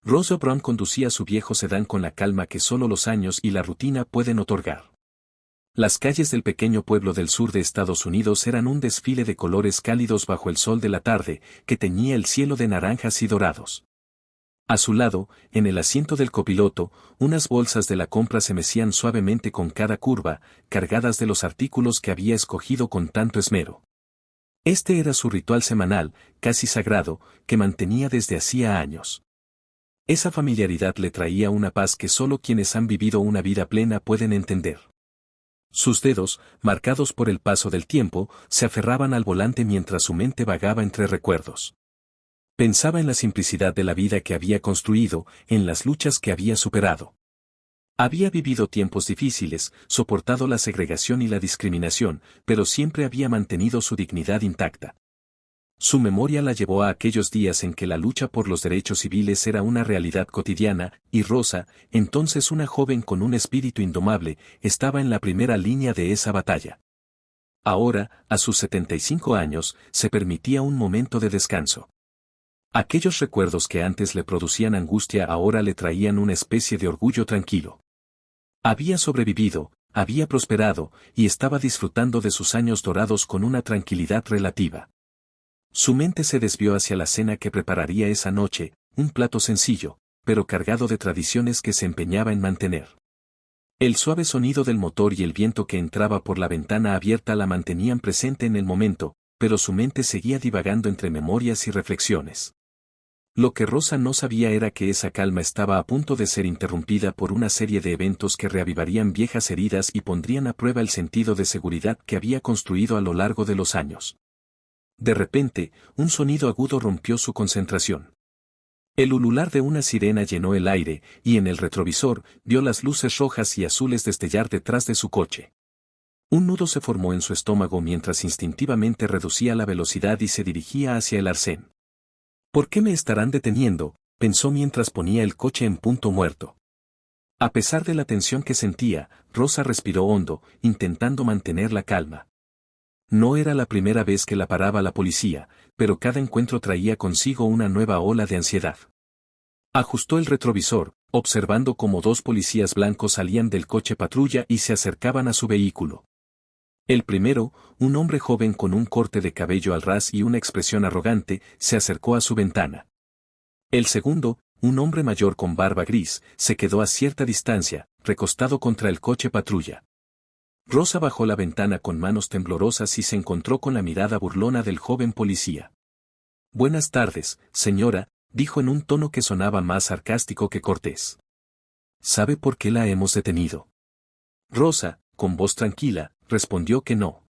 Rose Brown conducía su viejo sedán con la calma que solo los años y la rutina pueden otorgar. Las calles del pequeño pueblo del sur de Estados Unidos eran un desfile de colores cálidos bajo el sol de la tarde, que teñía el cielo de naranjas y dorados. A su lado, en el asiento del copiloto, unas bolsas de la compra se mecían suavemente con cada curva, cargadas de los artículos que había escogido con tanto esmero. Este era su ritual semanal, casi sagrado, que mantenía desde hacía años. Esa familiaridad le traía una paz que solo quienes han vivido una vida plena pueden entender. Sus dedos, marcados por el paso del tiempo, se aferraban al volante mientras su mente vagaba entre recuerdos. Pensaba en la simplicidad de la vida que había construido, en las luchas que había superado. Había vivido tiempos difíciles, soportado la segregación y la discriminación, pero siempre había mantenido su dignidad intacta. Su memoria la llevó a aquellos días en que la lucha por los derechos civiles era una realidad cotidiana, y Rosa, entonces una joven con un espíritu indomable, estaba en la primera línea de esa batalla. Ahora, a sus 75 años, se permitía un momento de descanso. Aquellos recuerdos que antes le producían angustia ahora le traían una especie de orgullo tranquilo. Había sobrevivido, había prosperado, y estaba disfrutando de sus años dorados con una tranquilidad relativa. Su mente se desvió hacia la cena que prepararía esa noche, un plato sencillo, pero cargado de tradiciones que se empeñaba en mantener. El suave sonido del motor y el viento que entraba por la ventana abierta la mantenían presente en el momento, pero su mente seguía divagando entre memorias y reflexiones. Lo que Rosa no sabía era que esa calma estaba a punto de ser interrumpida por una serie de eventos que reavivarían viejas heridas y pondrían a prueba el sentido de seguridad que había construido a lo largo de los años. De repente, un sonido agudo rompió su concentración. El ulular de una sirena llenó el aire, y en el retrovisor, vio las luces rojas y azules destellar detrás de su coche. Un nudo se formó en su estómago mientras instintivamente reducía la velocidad y se dirigía hacia el arcén. ¿Por qué me estarán deteniendo?, pensó mientras ponía el coche en punto muerto. A pesar de la tensión que sentía, Rosa respiró hondo, intentando mantener la calma. No era la primera vez que la paraba la policía, pero cada encuentro traía consigo una nueva ola de ansiedad. Ajustó el retrovisor, observando cómo dos policías blancos salían del coche patrulla y se acercaban a su vehículo. El primero, un hombre joven con un corte de cabello al ras y una expresión arrogante, se acercó a su ventana. El segundo, un hombre mayor con barba gris, se quedó a cierta distancia, recostado contra el coche patrulla. Rosa bajó la ventana con manos temblorosas y se encontró con la mirada burlona del joven policía. «Buenas tardes, señora», dijo en un tono que sonaba más sarcástico que cortés. «¿Sabe por qué la hemos detenido?». Rosa, con voz tranquila, respondió que no.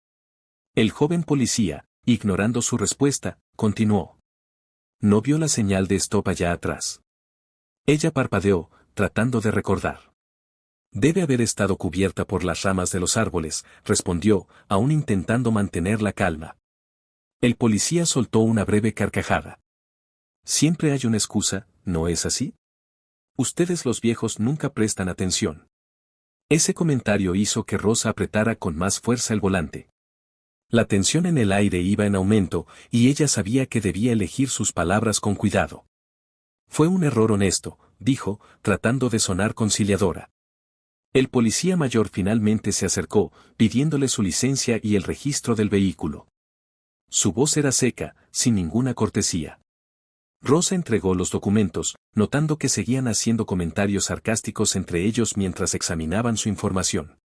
El joven policía, ignorando su respuesta, continuó. «¿No vio la señal de stop allá atrás?». Ella parpadeó, tratando de recordar. «Debe haber estado cubierta por las ramas de los árboles», respondió, aún intentando mantener la calma. El policía soltó una breve carcajada. «Siempre hay una excusa, ¿no es así? Ustedes los viejos nunca prestan atención». Ese comentario hizo que Rosa apretara con más fuerza el volante. La tensión en el aire iba en aumento, y ella sabía que debía elegir sus palabras con cuidado. «Fue un error honesto», dijo, tratando de sonar conciliadora. El policía mayor finalmente se acercó, pidiéndole su licencia y el registro del vehículo. Su voz era seca, sin ninguna cortesía. Rosa entregó los documentos, notando que seguían haciendo comentarios sarcásticos entre ellos mientras examinaban su información.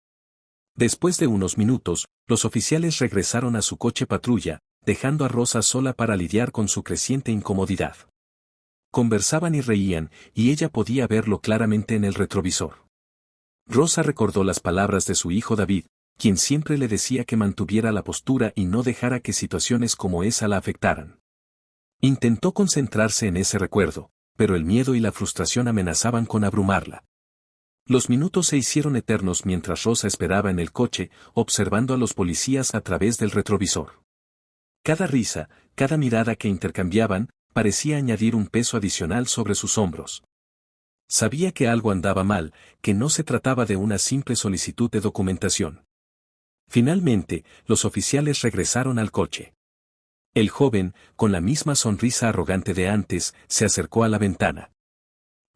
Después de unos minutos, los oficiales regresaron a su coche patrulla, dejando a Rosa sola para lidiar con su creciente incomodidad. Conversaban y reían, y ella podía verlo claramente en el retrovisor. Rosa recordó las palabras de su hijo David, quien siempre le decía que mantuviera la postura y no dejara que situaciones como esa la afectaran. Intentó concentrarse en ese recuerdo, pero el miedo y la frustración amenazaban con abrumarla. Los minutos se hicieron eternos mientras Rosa esperaba en el coche, observando a los policías a través del retrovisor. Cada risa, cada mirada que intercambiaban, parecía añadir un peso adicional sobre sus hombros. Sabía que algo andaba mal, que no se trataba de una simple solicitud de documentación. Finalmente, los oficiales regresaron al coche. El joven, con la misma sonrisa arrogante de antes, se acercó a la ventana.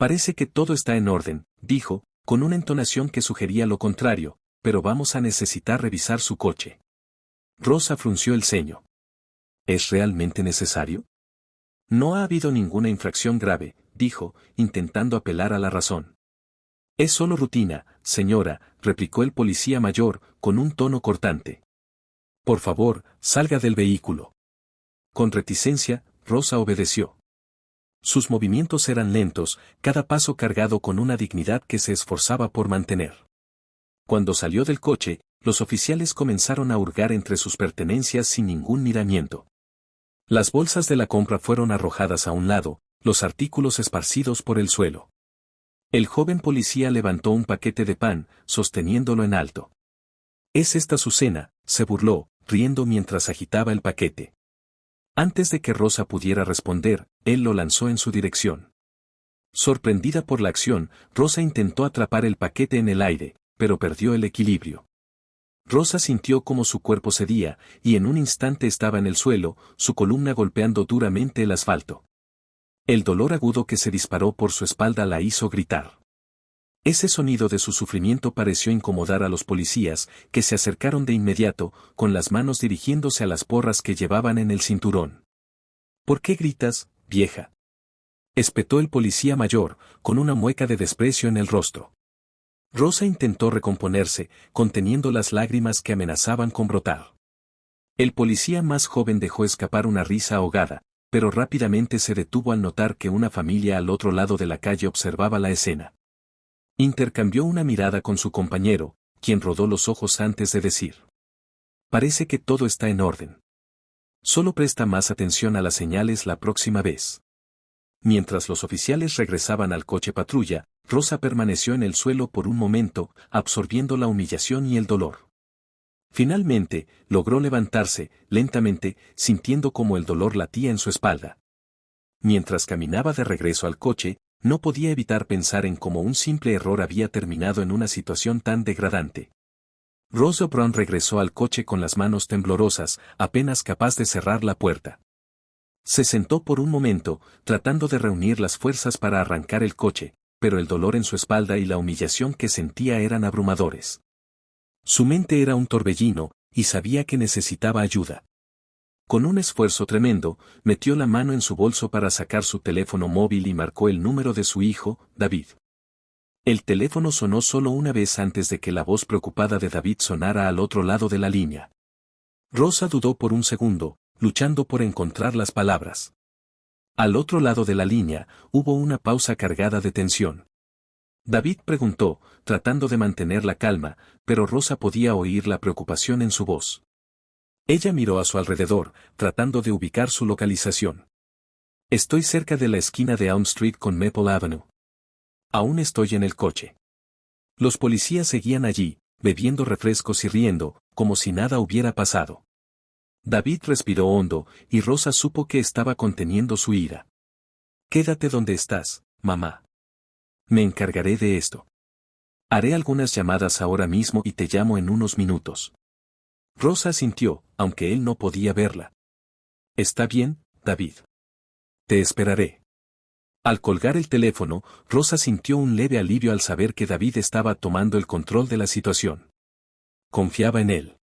Parece que todo está en orden, dijo, con una entonación que sugería lo contrario, pero vamos a necesitar revisar su coche. Rosa frunció el ceño. ¿Es realmente necesario? No ha habido ninguna infracción grave, dijo, intentando apelar a la razón. Es solo rutina, señora, replicó el policía mayor, con un tono cortante. Por favor, salga del vehículo. Con reticencia, Rosa obedeció. Sus movimientos eran lentos, cada paso cargado con una dignidad que se esforzaba por mantener. Cuando salió del coche, los oficiales comenzaron a hurgar entre sus pertenencias sin ningún miramiento. Las bolsas de la compra fueron arrojadas a un lado, los artículos esparcidos por el suelo. El joven policía levantó un paquete de pan, sosteniéndolo en alto. «¿Es esta su cena?», se burló, riendo mientras agitaba el paquete. Antes de que Rosa pudiera responder, él lo lanzó en su dirección. Sorprendida por la acción, Rosa intentó atrapar el paquete en el aire, pero perdió el equilibrio. Rosa sintió como su cuerpo cedía, y en un instante estaba en el suelo, su columna golpeando duramente el asfalto. El dolor agudo que se disparó por su espalda la hizo gritar. Ese sonido de su sufrimiento pareció incomodar a los policías, que se acercaron de inmediato, con las manos dirigiéndose a las porras que llevaban en el cinturón. «¿Por qué gritas, vieja?», espetó el policía mayor, con una mueca de desprecio en el rostro. Rosa intentó recomponerse, conteniendo las lágrimas que amenazaban con brotar. El policía más joven dejó escapar una risa ahogada, pero rápidamente se detuvo al notar que una familia al otro lado de la calle observaba la escena. Intercambió una mirada con su compañero, quien rodó los ojos antes de decir: «Parece que todo está en orden. Solo presta más atención a las señales la próxima vez». Mientras los oficiales regresaban al coche patrulla, Rosa permaneció en el suelo por un momento, absorbiendo la humillación y el dolor. Finalmente, logró levantarse, lentamente, sintiendo como el dolor latía en su espalda. Mientras caminaba de regreso al coche, no podía evitar pensar en cómo un simple error había terminado en una situación tan degradante. Rosa Brown regresó al coche con las manos temblorosas, apenas capaz de cerrar la puerta. Se sentó por un momento, tratando de reunir las fuerzas para arrancar el coche, pero el dolor en su espalda y la humillación que sentía eran abrumadores. Su mente era un torbellino, y sabía que necesitaba ayuda. Con un esfuerzo tremendo, metió la mano en su bolso para sacar su teléfono móvil y marcó el número de su hijo, David. El teléfono sonó solo una vez antes de que la voz preocupada de David sonara al otro lado de la línea. Rosa dudó por un segundo, luchando por encontrar las palabras. Al otro lado de la línea, hubo una pausa cargada de tensión. David preguntó, tratando de mantener la calma, pero Rosa podía oír la preocupación en su voz. Ella miró a su alrededor, tratando de ubicar su localización. «Estoy cerca de la esquina de Elm Street con Maple Avenue. Aún estoy en el coche». Los policías seguían allí, bebiendo refrescos y riendo, como si nada hubiera pasado. David respiró hondo, y Rosa supo que estaba conteniendo su ira. «Quédate donde estás, mamá. Me encargaré de esto. Haré algunas llamadas ahora mismo y te llamo en unos minutos». Rosa asintió, aunque él no podía verla. «Está bien, David. Te esperaré». Al colgar el teléfono, Rosa sintió un leve alivio al saber que David estaba tomando el control de la situación. Confiaba en él.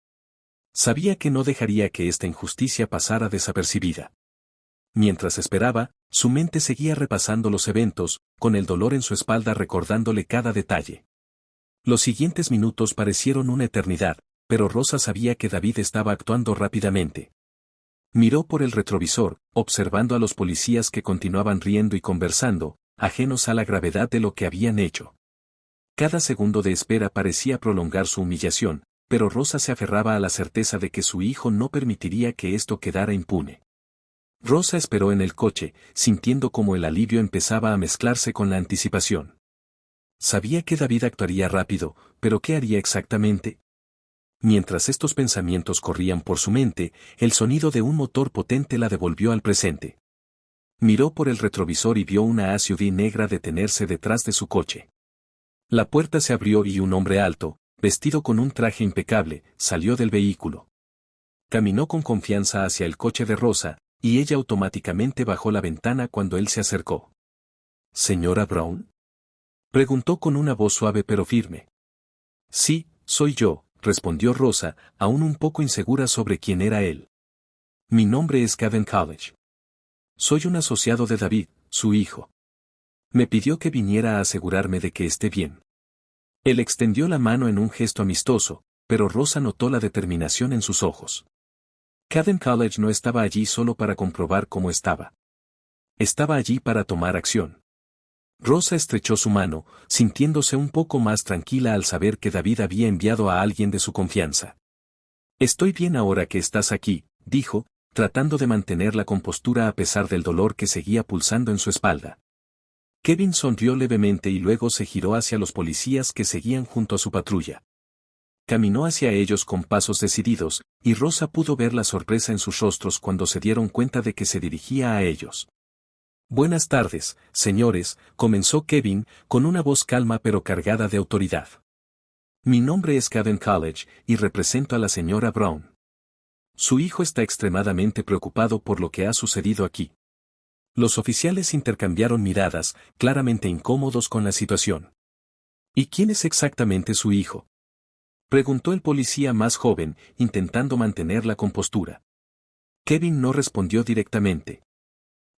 Sabía que no dejaría que esta injusticia pasara desapercibida. Mientras esperaba, su mente seguía repasando los eventos, con el dolor en su espalda recordándole cada detalle. Los siguientes minutos parecieron una eternidad, pero Rosa sabía que David estaba actuando rápidamente. Miró por el retrovisor, observando a los policías que continuaban riendo y conversando, ajenos a la gravedad de lo que habían hecho. Cada segundo de espera parecía prolongar su humillación, pero Rosa se aferraba a la certeza de que su hijo no permitiría que esto quedara impune. Rosa esperó en el coche, sintiendo como el alivio empezaba a mezclarse con la anticipación. Sabía que David actuaría rápido, pero ¿qué haría exactamente? Mientras estos pensamientos corrían por su mente, el sonido de un motor potente la devolvió al presente. Miró por el retrovisor y vio una SUV negra detenerse detrás de su coche. La puerta se abrió y un hombre alto, vestido con un traje impecable, salió del vehículo. Caminó con confianza hacia el coche de Rosa, y ella automáticamente bajó la ventana cuando él se acercó. ¿Señora Brown? Preguntó con una voz suave pero firme. Sí, soy yo, respondió Rosa, aún un poco insegura sobre quién era él. Mi nombre es Kevin College. Soy un asociado de David, su hijo. Me pidió que viniera a asegurarme de que esté bien. Él extendió la mano en un gesto amistoso, pero Rosa notó la determinación en sus ojos. Kevin College no estaba allí solo para comprobar cómo estaba. Estaba allí para tomar acción. Rosa estrechó su mano, sintiéndose un poco más tranquila al saber que David había enviado a alguien de su confianza. Estoy bien ahora que estás aquí, dijo, tratando de mantener la compostura a pesar del dolor que seguía pulsando en su espalda. Kevin sonrió levemente y luego se giró hacia los policías que seguían junto a su patrulla. Caminó hacia ellos con pasos decididos, y Rosa pudo ver la sorpresa en sus rostros cuando se dieron cuenta de que se dirigía a ellos. Buenas tardes, señores, comenzó Kevin, con una voz calma pero cargada de autoridad. Mi nombre es Kevin College, y represento a la señora Brown. Su hijo está extremadamente preocupado por lo que ha sucedido aquí. Los oficiales intercambiaron miradas, claramente incómodos con la situación. ¿Y quién es exactamente su hijo?, preguntó el policía más joven, intentando mantener la compostura. Kevin no respondió directamente.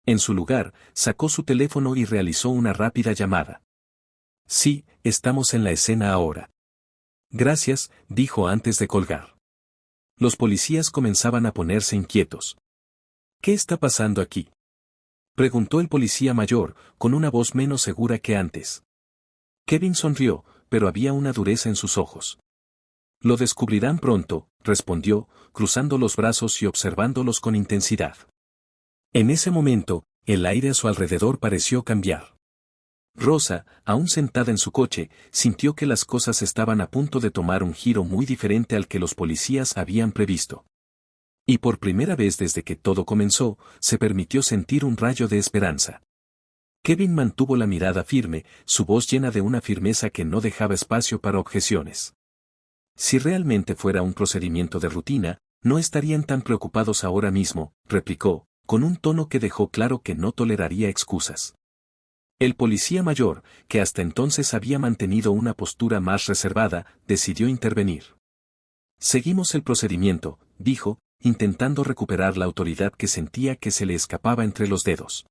En su lugar, sacó su teléfono y realizó una rápida llamada. Sí, estamos en la escena ahora. Gracias, dijo antes de colgar. Los policías comenzaban a ponerse inquietos. ¿Qué está pasando aquí?, preguntó el policía mayor, con una voz menos segura que antes. Kevin sonrió, pero había una dureza en sus ojos. Lo descubrirán pronto, respondió, cruzando los brazos y observándolos con intensidad. En ese momento, el aire a su alrededor pareció cambiar. Rosa, aún sentada en su coche, sintió que las cosas estaban a punto de tomar un giro muy diferente al que los policías habían previsto. Y por primera vez desde que todo comenzó, se permitió sentir un rayo de esperanza. Kevin mantuvo la mirada firme, su voz llena de una firmeza que no dejaba espacio para objeciones. Si realmente fuera un procedimiento de rutina, no estarían tan preocupados ahora mismo, replicó, con un tono que dejó claro que no toleraría excusas. El policía mayor, que hasta entonces había mantenido una postura más reservada, decidió intervenir. Seguimos el procedimiento, dijo, intentando recuperar la autoridad que sentía que se le escapaba entre los dedos.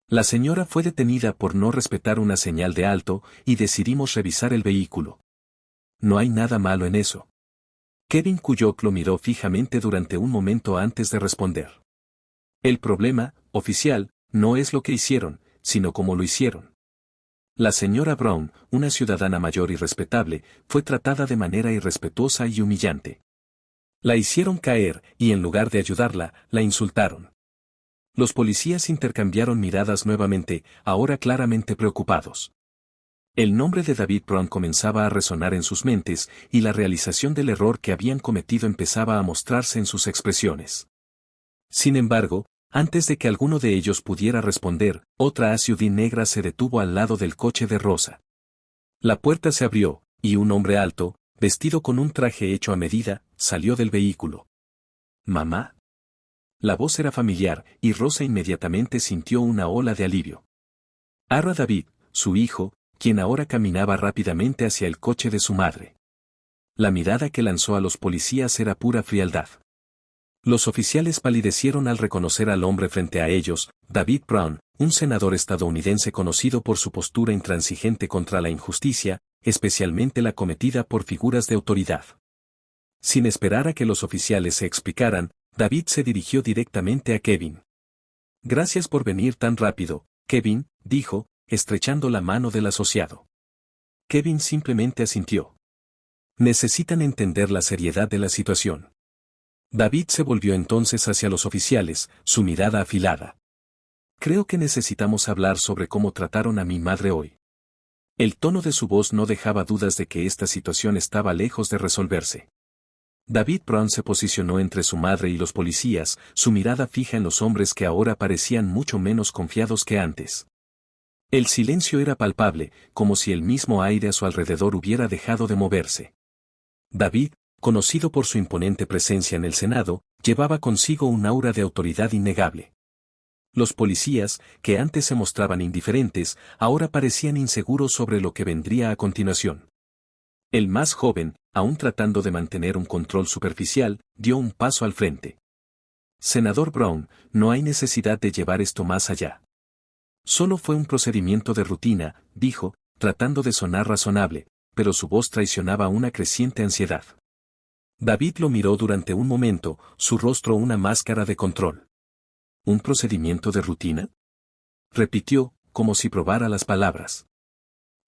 La señora fue detenida por no respetar una señal de alto y decidimos revisar el vehículo. No hay nada malo en eso. Kevin Kuyok lo miró fijamente durante un momento antes de responder. El problema, oficial, no es lo que hicieron, sino cómo lo hicieron. La señora Brown, una ciudadana mayor y respetable, fue tratada de manera irrespetuosa y humillante. La hicieron caer, y en lugar de ayudarla, la insultaron. Los policías intercambiaron miradas nuevamente, ahora claramente preocupados. El nombre de David Brown comenzaba a resonar en sus mentes, y la realización del error que habían cometido empezaba a mostrarse en sus expresiones. Sin embargo, antes de que alguno de ellos pudiera responder, otra SUV negra se detuvo al lado del coche de Rosa. La puerta se abrió, y un hombre alto, vestido con un traje hecho a medida, salió del vehículo. ¿Mamá? La voz era familiar, y Rosa inmediatamente sintió una ola de alivio. Era David, su hijo, quien ahora caminaba rápidamente hacia el coche de su madre. La mirada que lanzó a los policías era pura frialdad. Los oficiales palidecieron al reconocer al hombre frente a ellos, David Brown, un senador estadounidense conocido por su postura intransigente contra la injusticia, especialmente la cometida por figuras de autoridad. Sin esperar a que los oficiales se explicaran, David se dirigió directamente a Kevin. Gracias por venir tan rápido, Kevin, dijo, estrechando la mano del asociado. Kevin simplemente asintió. Necesitan entender la seriedad de la situación. David se volvió entonces hacia los oficiales, su mirada afilada. Creo que necesitamos hablar sobre cómo trataron a mi madre hoy. El tono de su voz no dejaba dudas de que esta situación estaba lejos de resolverse. David Brown se posicionó entre su madre y los policías, su mirada fija en los hombres que ahora parecían mucho menos confiados que antes. El silencio era palpable, como si el mismo aire a su alrededor hubiera dejado de moverse. David, conocido por su imponente presencia en el Senado, llevaba consigo un aura de autoridad innegable. Los policías, que antes se mostraban indiferentes, ahora parecían inseguros sobre lo que vendría a continuación. El más joven, aún tratando de mantener un control superficial, dio un paso al frente. Senador Brown, no hay necesidad de llevar esto más allá. Solo fue un procedimiento de rutina, dijo, tratando de sonar razonable, pero su voz traicionaba una creciente ansiedad. David lo miró durante un momento, su rostro una máscara de control. ¿Un procedimiento de rutina? Repitió, como si probara las palabras.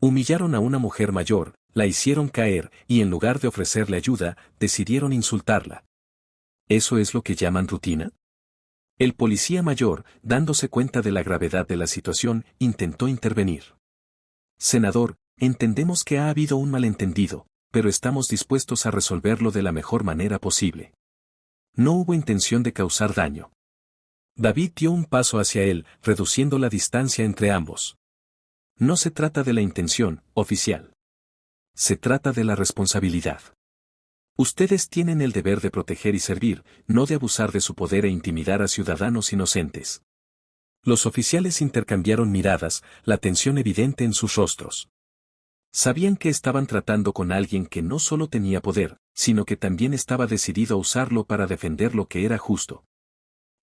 Humillaron a una mujer mayor, la hicieron caer, y en lugar de ofrecerle ayuda, decidieron insultarla. ¿Eso es lo que llaman rutina? El policía mayor, dándose cuenta de la gravedad de la situación, intentó intervenir. Senador, entendemos que ha habido un malentendido, pero estamos dispuestos a resolverlo de la mejor manera posible. No hubo intención de causar daño. David dio un paso hacia él, reduciendo la distancia entre ambos. No se trata de la intención, oficial. Se trata de la responsabilidad. Ustedes tienen el deber de proteger y servir, no de abusar de su poder e intimidar a ciudadanos inocentes. Los oficiales intercambiaron miradas, la tensión evidente en sus rostros. Sabían que estaban tratando con alguien que no solo tenía poder, sino que también estaba decidido a usarlo para defender lo que era justo.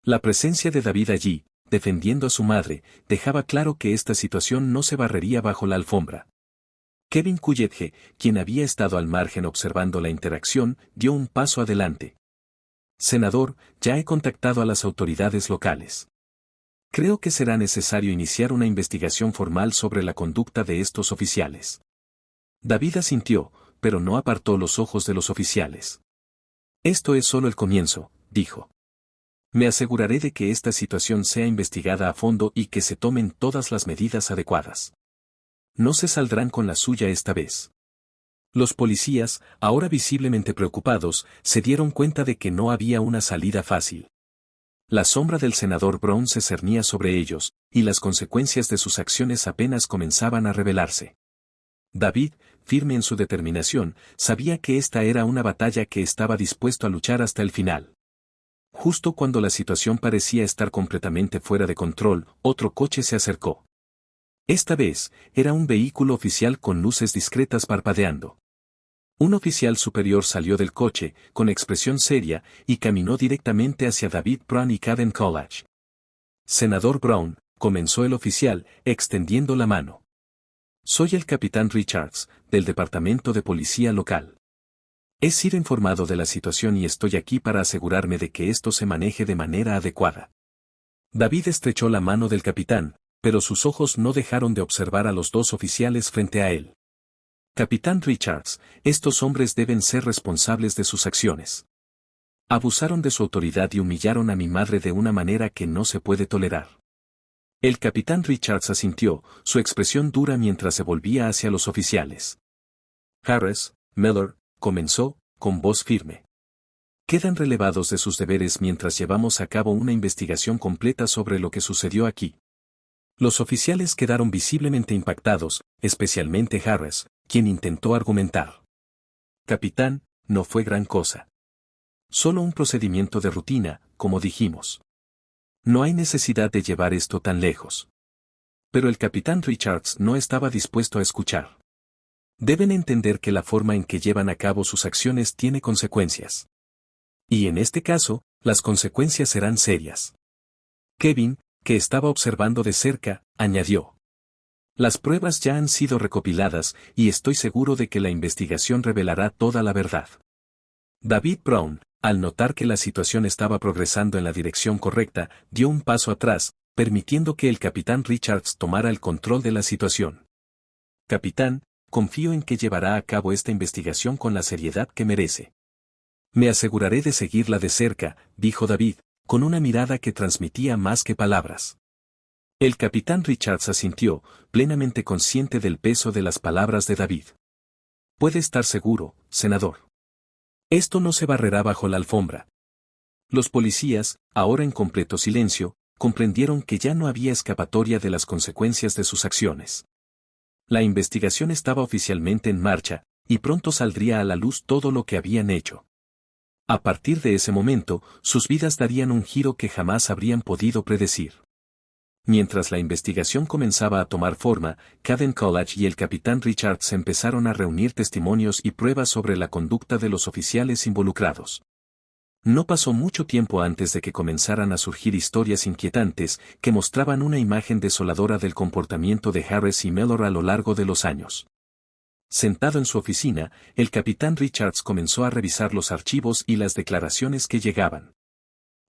La presencia de David allí, defendiendo a su madre, dejaba claro que esta situación no se barrería bajo la alfombra. Kevin Cuyetge, quien había estado al margen observando la interacción, dio un paso adelante. Senador, ya he contactado a las autoridades locales. Creo que será necesario iniciar una investigación formal sobre la conducta de estos oficiales. David asintió, pero no apartó los ojos de los oficiales. Esto es solo el comienzo, dijo. Me aseguraré de que esta situación sea investigada a fondo y que se tomen todas las medidas adecuadas. No se saldrán con la suya esta vez. Los policías, ahora visiblemente preocupados, se dieron cuenta de que no había una salida fácil. La sombra del senador Brown se cernía sobre ellos, y las consecuencias de sus acciones apenas comenzaban a revelarse. David, firme en su determinación, sabía que esta era una batalla que estaba dispuesto a luchar hasta el final. Justo cuando la situación parecía estar completamente fuera de control, otro coche se acercó. Esta vez, era un vehículo oficial con luces discretas parpadeando. Un oficial superior salió del coche, con expresión seria, y caminó directamente hacia David Brown y Caden College. Senador Brown, comenzó el oficial, extendiendo la mano. Soy el capitán Richards, del Departamento de Policía Local. He sido informado de la situación y estoy aquí para asegurarme de que esto se maneje de manera adecuada. David estrechó la mano del capitán, pero sus ojos no dejaron de observar a los dos oficiales frente a él. Capitán Richards, estos hombres deben ser responsables de sus acciones. Abusaron de su autoridad y humillaron a mi madre de una manera que no se puede tolerar. El capitán Richards asintió, su expresión dura mientras se volvía hacia los oficiales. Harris, Miller, comenzó, con voz firme. Quedan relevados de sus deberes mientras llevamos a cabo una investigación completa sobre lo que sucedió aquí. Los oficiales quedaron visiblemente impactados, especialmente Harris, quien intentó argumentar. Capitán, no fue gran cosa. Solo un procedimiento de rutina, como dijimos. No hay necesidad de llevar esto tan lejos. Pero el capitán Richards no estaba dispuesto a escuchar. Deben entender que la forma en que llevan a cabo sus acciones tiene consecuencias. Y en este caso, las consecuencias serán serias. Kevin, que estaba observando de cerca, añadió. Las pruebas ya han sido recopiladas y estoy seguro de que la investigación revelará toda la verdad. David Brown, al notar que la situación estaba progresando en la dirección correcta, dio un paso atrás, permitiendo que el capitán Richards tomara el control de la situación. Capitán, confío en que llevará a cabo esta investigación con la seriedad que merece. Me aseguraré de seguirla de cerca, dijo David, con una mirada que transmitía más que palabras. El capitán Richards asintió, plenamente consciente del peso de las palabras de David. Puede estar seguro, senador. Esto no se barrerá bajo la alfombra. Los policías, ahora en completo silencio, comprendieron que ya no había escapatoria de las consecuencias de sus acciones. La investigación estaba oficialmente en marcha, y pronto saldría a la luz todo lo que habían hecho. A partir de ese momento, sus vidas darían un giro que jamás habrían podido predecir. Mientras la investigación comenzaba a tomar forma, Caden College y el capitán Richards empezaron a reunir testimonios y pruebas sobre la conducta de los oficiales involucrados. No pasó mucho tiempo antes de que comenzaran a surgir historias inquietantes que mostraban una imagen desoladora del comportamiento de Harris y Mellor a lo largo de los años. Sentado en su oficina, el capitán Richards comenzó a revisar los archivos y las declaraciones que llegaban.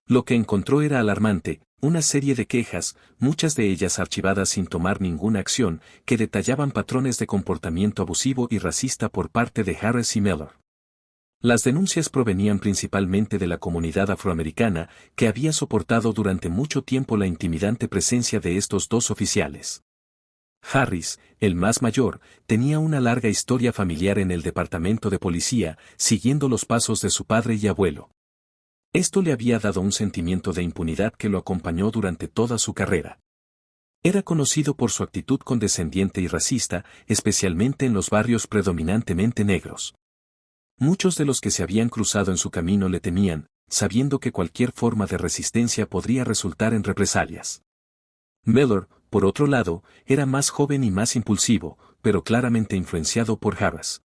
Lo que encontró era alarmante, una serie de quejas, muchas de ellas archivadas sin tomar ninguna acción, que detallaban patrones de comportamiento abusivo y racista por parte de Harris y Mellor. Las denuncias provenían principalmente de la comunidad afroamericana, que había soportado durante mucho tiempo la intimidante presencia de estos dos oficiales. Harris, el más mayor, tenía una larga historia familiar en el departamento de policía, siguiendo los pasos de su padre y abuelo. Esto le había dado un sentimiento de impunidad que lo acompañó durante toda su carrera. Era conocido por su actitud condescendiente y racista, especialmente en los barrios predominantemente negros. Muchos de los que se habían cruzado en su camino le temían, sabiendo que cualquier forma de resistencia podría resultar en represalias. Mellor, por otro lado, era más joven y más impulsivo, pero claramente influenciado por Harris.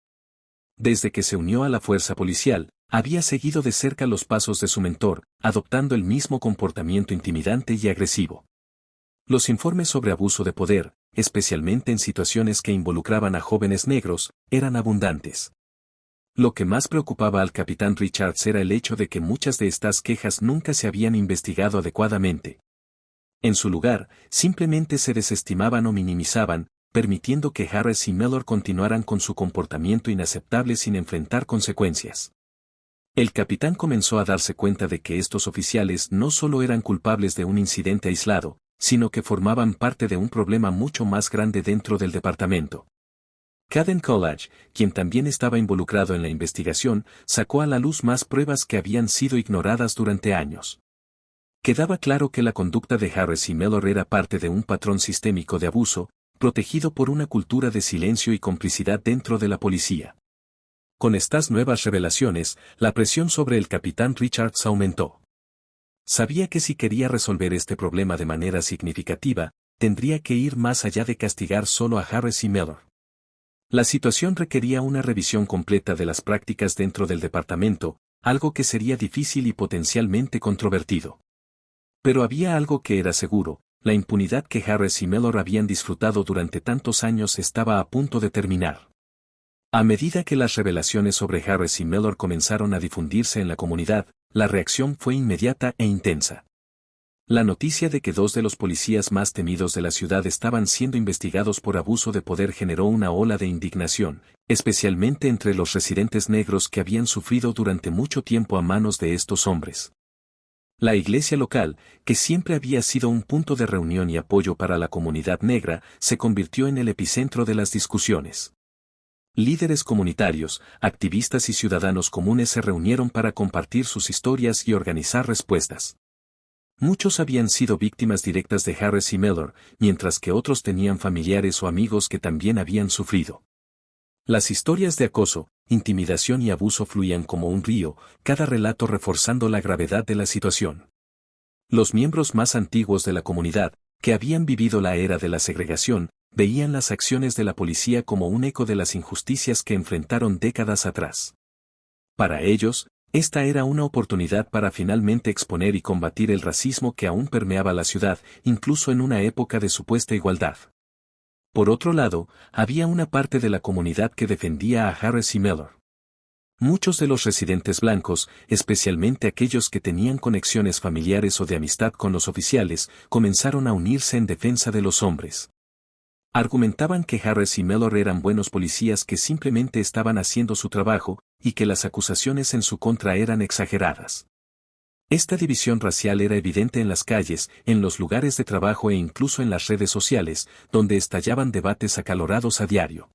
Desde que se unió a la fuerza policial, había seguido de cerca los pasos de su mentor, adoptando el mismo comportamiento intimidante y agresivo. Los informes sobre abuso de poder, especialmente en situaciones que involucraban a jóvenes negros, eran abundantes. Lo que más preocupaba al capitán Richards era el hecho de que muchas de estas quejas nunca se habían investigado adecuadamente. En su lugar, simplemente se desestimaban o minimizaban, permitiendo que Harris y Mellor continuaran con su comportamiento inaceptable sin enfrentar consecuencias. El capitán comenzó a darse cuenta de que estos oficiales no solo eran culpables de un incidente aislado, sino que formaban parte de un problema mucho más grande dentro del departamento. Caden College, quien también estaba involucrado en la investigación, sacó a la luz más pruebas que habían sido ignoradas durante años. Quedaba claro que la conducta de Harris y Mellor era parte de un patrón sistémico de abuso, protegido por una cultura de silencio y complicidad dentro de la policía. Con estas nuevas revelaciones, la presión sobre el capitán Richards aumentó. Sabía que si quería resolver este problema de manera significativa, tendría que ir más allá de castigar solo a Harris y Mellor. La situación requería una revisión completa de las prácticas dentro del departamento, algo que sería difícil y potencialmente controvertido. Pero había algo que era seguro, la impunidad que Harris y Mellor habían disfrutado durante tantos años estaba a punto de terminar. A medida que las revelaciones sobre Harris y Mellor comenzaron a difundirse en la comunidad, la reacción fue inmediata e intensa. La noticia de que dos de los policías más temidos de la ciudad estaban siendo investigados por abuso de poder generó una ola de indignación, especialmente entre los residentes negros que habían sufrido durante mucho tiempo a manos de estos hombres. La iglesia local, que siempre había sido un punto de reunión y apoyo para la comunidad negra, se convirtió en el epicentro de las discusiones. Líderes comunitarios, activistas y ciudadanos comunes se reunieron para compartir sus historias y organizar respuestas. Muchos habían sido víctimas directas de Harris y Mellor, mientras que otros tenían familiares o amigos que también habían sufrido. Las historias de acoso, intimidación y abuso fluían como un río, cada relato reforzando la gravedad de la situación. Los miembros más antiguos de la comunidad, que habían vivido la era de la segregación, veían las acciones de la policía como un eco de las injusticias que enfrentaron décadas atrás. Para ellos, esta era una oportunidad para finalmente exponer y combatir el racismo que aún permeaba la ciudad, incluso en una época de supuesta igualdad. Por otro lado, había una parte de la comunidad que defendía a Harris y Mellor. Muchos de los residentes blancos, especialmente aquellos que tenían conexiones familiares o de amistad con los oficiales, comenzaron a unirse en defensa de los hombres. Argumentaban que Harris y Mellor eran buenos policías que simplemente estaban haciendo su trabajo, y que las acusaciones en su contra eran exageradas. Esta división racial era evidente en las calles, en los lugares de trabajo e incluso en las redes sociales, donde estallaban debates acalorados a diario.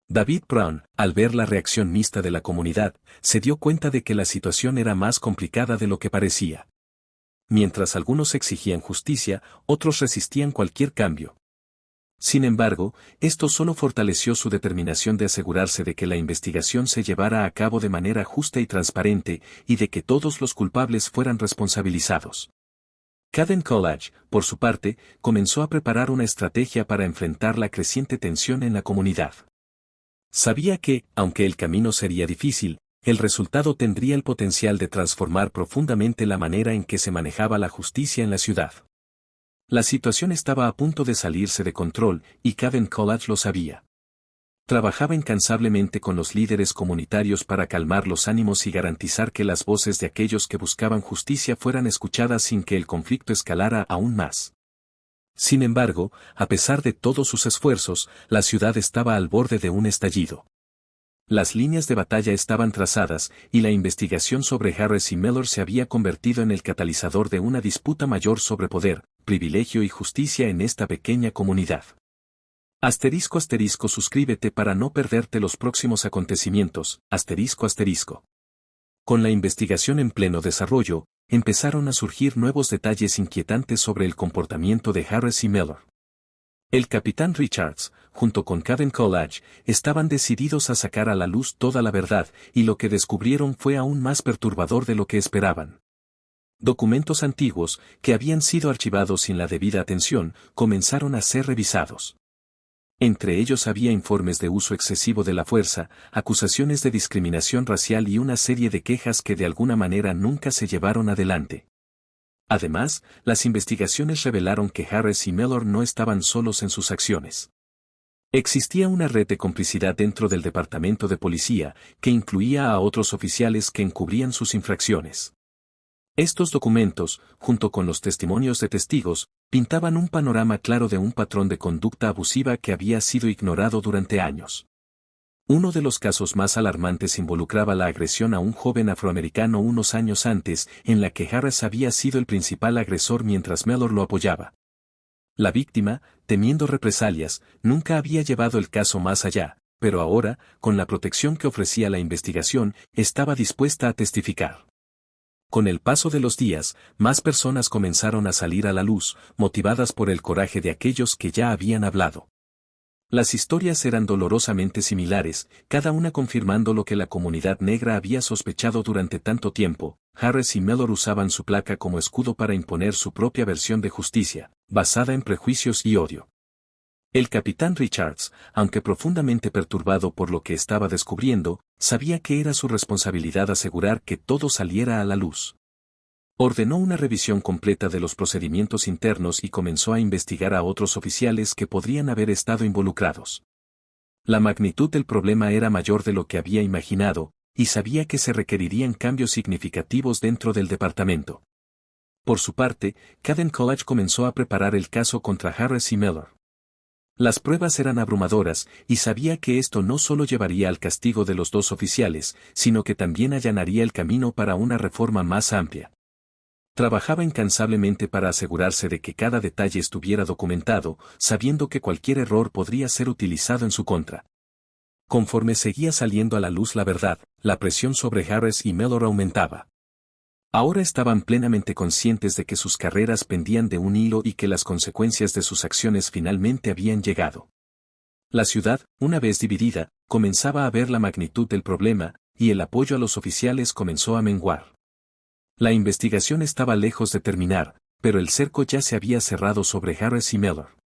David Brown, al ver la reacción mixta de la comunidad, se dio cuenta de que la situación era más complicada de lo que parecía. Mientras algunos exigían justicia, otros resistían cualquier cambio. Sin embargo, esto solo fortaleció su determinación de asegurarse de que la investigación se llevara a cabo de manera justa y transparente, y de que todos los culpables fueran responsabilizados. Caden College, por su parte, comenzó a preparar una estrategia para enfrentar la creciente tensión en la comunidad. Sabía que, aunque el camino sería difícil, el resultado tendría el potencial de transformar profundamente la manera en que se manejaba la justicia en la ciudad. La situación estaba a punto de salirse de control, y Caden College lo sabía. Trabajaba incansablemente con los líderes comunitarios para calmar los ánimos y garantizar que las voces de aquellos que buscaban justicia fueran escuchadas sin que el conflicto escalara aún más. Sin embargo, a pesar de todos sus esfuerzos, la ciudad estaba al borde de un estallido. Las líneas de batalla estaban trazadas, y la investigación sobre Harris y Mellor se había convertido en el catalizador de una disputa mayor sobre poder, privilegio y justicia en esta pequeña comunidad. Suscríbete para no perderte los próximos acontecimientos, ***. Con la investigación en pleno desarrollo, empezaron a surgir nuevos detalles inquietantes sobre el comportamiento de Harris y Mellor. El capitán Richards, junto con Caden College, estaban decididos a sacar a la luz toda la verdad, y lo que descubrieron fue aún más perturbador de lo que esperaban. Documentos antiguos, que habían sido archivados sin la debida atención, comenzaron a ser revisados. Entre ellos había informes de uso excesivo de la fuerza, acusaciones de discriminación racial y una serie de quejas que de alguna manera nunca se llevaron adelante. Además, las investigaciones revelaron que Harris y Mellor no estaban solos en sus acciones. Existía una red de complicidad dentro del departamento de policía, que incluía a otros oficiales que encubrían sus infracciones. Estos documentos, junto con los testimonios de testigos, pintaban un panorama claro de un patrón de conducta abusiva que había sido ignorado durante años. Uno de los casos más alarmantes involucraba la agresión a un joven afroamericano unos años antes, en la que Harris había sido el principal agresor mientras Mellor lo apoyaba. La víctima, temiendo represalias, nunca había llevado el caso más allá, pero ahora, con la protección que ofrecía la investigación, estaba dispuesta a testificar. Con el paso de los días, más personas comenzaron a salir a la luz, motivadas por el coraje de aquellos que ya habían hablado. Las historias eran dolorosamente similares, cada una confirmando lo que la comunidad negra había sospechado durante tanto tiempo. Harris y Mellor usaban su placa como escudo para imponer su propia versión de justicia, basada en prejuicios y odio. El capitán Richards, aunque profundamente perturbado por lo que estaba descubriendo, sabía que era su responsabilidad asegurar que todo saliera a la luz. Ordenó una revisión completa de los procedimientos internos y comenzó a investigar a otros oficiales que podrían haber estado involucrados. La magnitud del problema era mayor de lo que había imaginado, y sabía que se requerirían cambios significativos dentro del departamento. Por su parte, Caden College comenzó a preparar el caso contra Harris y Mellor. Las pruebas eran abrumadoras, y sabía que esto no solo llevaría al castigo de los dos oficiales, sino que también allanaría el camino para una reforma más amplia. Trabajaba incansablemente para asegurarse de que cada detalle estuviera documentado, sabiendo que cualquier error podría ser utilizado en su contra. Conforme seguía saliendo a la luz la verdad, la presión sobre Harris y Mellor aumentaba. Ahora estaban plenamente conscientes de que sus carreras pendían de un hilo y que las consecuencias de sus acciones finalmente habían llegado. La ciudad, una vez dividida, comenzaba a ver la magnitud del problema, y el apoyo a los oficiales comenzó a menguar. La investigación estaba lejos de terminar, pero el cerco ya se había cerrado sobre Harris y Mellor.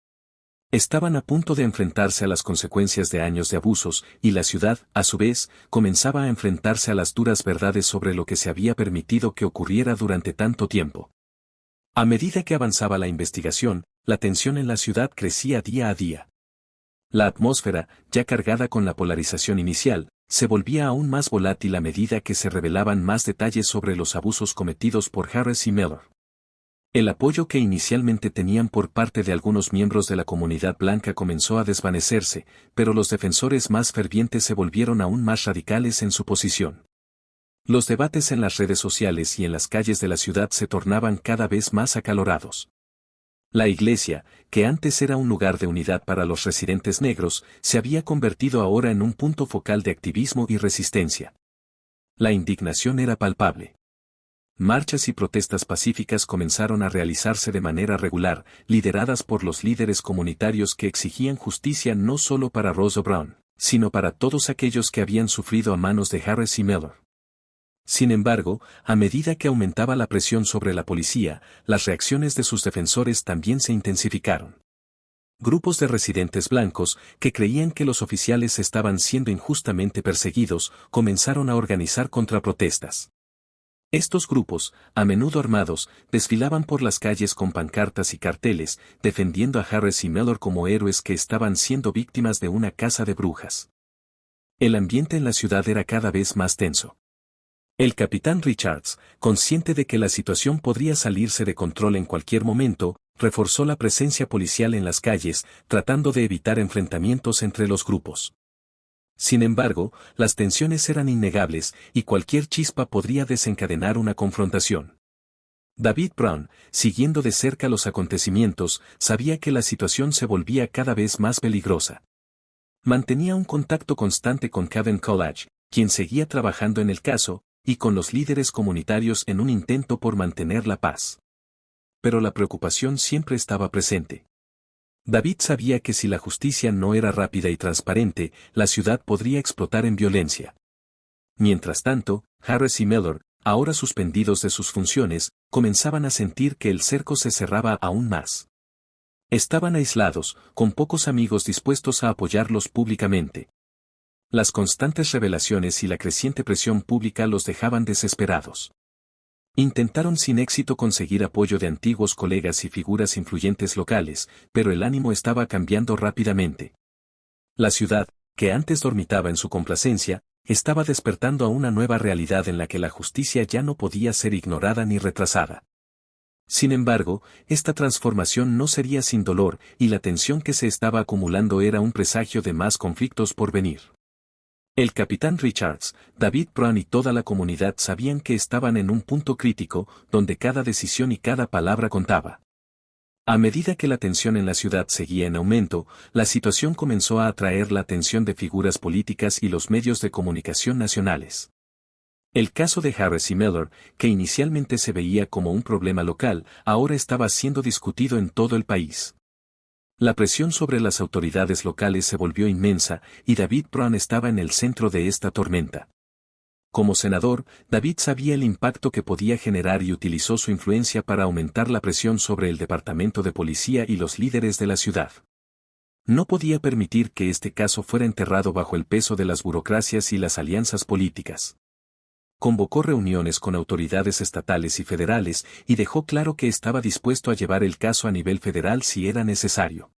Estaban a punto de enfrentarse a las consecuencias de años de abusos, y la ciudad, a su vez, comenzaba a enfrentarse a las duras verdades sobre lo que se había permitido que ocurriera durante tanto tiempo. A medida que avanzaba la investigación, la tensión en la ciudad crecía día a día. La atmósfera, ya cargada con la polarización inicial, se volvía aún más volátil a medida que se revelaban más detalles sobre los abusos cometidos por Harris y Mellor. El apoyo que inicialmente tenían por parte de algunos miembros de la comunidad blanca comenzó a desvanecerse, pero los defensores más fervientes se volvieron aún más radicales en su posición. Los debates en las redes sociales y en las calles de la ciudad se tornaban cada vez más acalorados. La iglesia, que antes era un lugar de unidad para los residentes negros, se había convertido ahora en un punto focal de activismo y resistencia. La indignación era palpable. Marchas y protestas pacíficas comenzaron a realizarse de manera regular, lideradas por los líderes comunitarios que exigían justicia no solo para Rose Brown, sino para todos aquellos que habían sufrido a manos de Harris y Mellor. Sin embargo, a medida que aumentaba la presión sobre la policía, las reacciones de sus defensores también se intensificaron. Grupos de residentes blancos, que creían que los oficiales estaban siendo injustamente perseguidos, comenzaron a organizar contraprotestas. Estos grupos, a menudo armados, desfilaban por las calles con pancartas y carteles, defendiendo a Harris y Mellor como héroes que estaban siendo víctimas de una caza de brujas. El ambiente en la ciudad era cada vez más tenso. El capitán Richards, consciente de que la situación podría salirse de control en cualquier momento, reforzó la presencia policial en las calles, tratando de evitar enfrentamientos entre los grupos. Sin embargo, las tensiones eran innegables y cualquier chispa podría desencadenar una confrontación. David Brown, siguiendo de cerca los acontecimientos, sabía que la situación se volvía cada vez más peligrosa. Mantenía un contacto constante con Kevin College, quien seguía trabajando en el caso, y con los líderes comunitarios en un intento por mantener la paz. Pero la preocupación siempre estaba presente. David sabía que si la justicia no era rápida y transparente, la ciudad podría explotar en violencia. Mientras tanto, Harris y Mellor, ahora suspendidos de sus funciones, comenzaban a sentir que el cerco se cerraba aún más. Estaban aislados, con pocos amigos dispuestos a apoyarlos públicamente. Las constantes revelaciones y la creciente presión pública los dejaban desesperados. Intentaron sin éxito conseguir apoyo de antiguos colegas y figuras influyentes locales, pero el ánimo estaba cambiando rápidamente. La ciudad, que antes dormitaba en su complacencia, estaba despertando a una nueva realidad en la que la justicia ya no podía ser ignorada ni retrasada. Sin embargo, esta transformación no sería sin dolor, y la tensión que se estaba acumulando era un presagio de más conflictos por venir. El capitán Richards, David Brown y toda la comunidad sabían que estaban en un punto crítico, donde cada decisión y cada palabra contaba. A medida que la tensión en la ciudad seguía en aumento, la situación comenzó a atraer la atención de figuras políticas y los medios de comunicación nacionales. El caso de Harris y Mellor, que inicialmente se veía como un problema local, ahora estaba siendo discutido en todo el país. La presión sobre las autoridades locales se volvió inmensa, y David Brown estaba en el centro de esta tormenta. Como senador, David sabía el impacto que podía generar y utilizó su influencia para aumentar la presión sobre el departamento de policía y los líderes de la ciudad. No podía permitir que este caso fuera enterrado bajo el peso de las burocracias y las alianzas políticas. Convocó reuniones con autoridades estatales y federales y dejó claro que estaba dispuesto a llevar el caso a nivel federal si era necesario.